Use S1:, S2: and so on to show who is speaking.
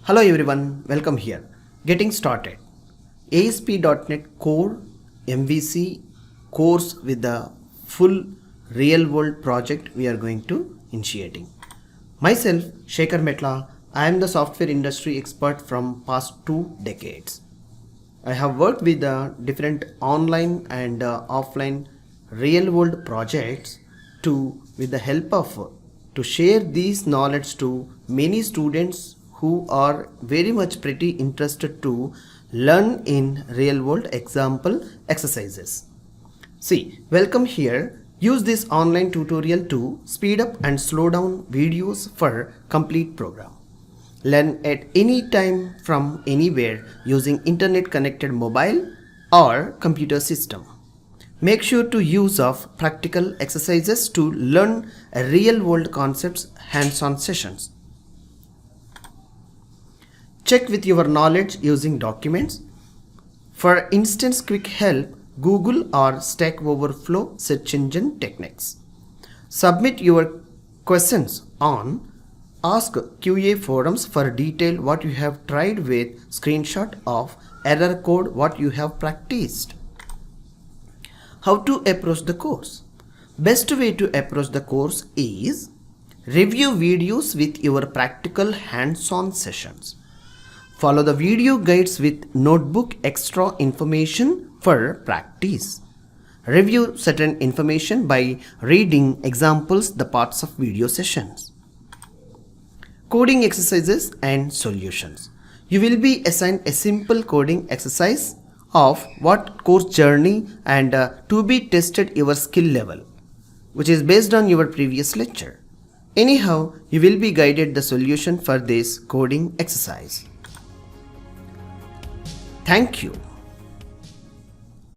S1: Hello everyone, welcome here. Getting started. ASP.NET Core MVC course with the full real world project we are going to initiating. Myself, Shekhar Metla, I am the software industry expert from past 2 decades. I have worked with different online and offline real world projects with the help of to share these knowledge to many students who are very much pretty interested to learn in real world example exercises. See, welcome here. Use this online tutorial to speed up and slow down videos for complete program. Learn at any time from anywhere using internet connected mobile or computer system. Make sure to use of practical exercises to learn real world concepts hands-on sessions. Check with your knowledge using documents. For instance, quick help, Google or Stack Overflow search engine techniques. Submit your questions on Ask QA forums for detail what you have tried with screenshot of error code what you have practiced. How to approach the course? Best way to approach the course is review videos with your practical hands-on sessions. Follow the video guides with notebook extra information for practice. Review certain information by reading examples the parts of video sessions. Coding exercises and solutions. You will be assigned a simple coding exercise of what course journey and to be tested your skill level, which is based on your previous lecture. Anyhow, you will be guided the solution for this coding exercise. Thank you.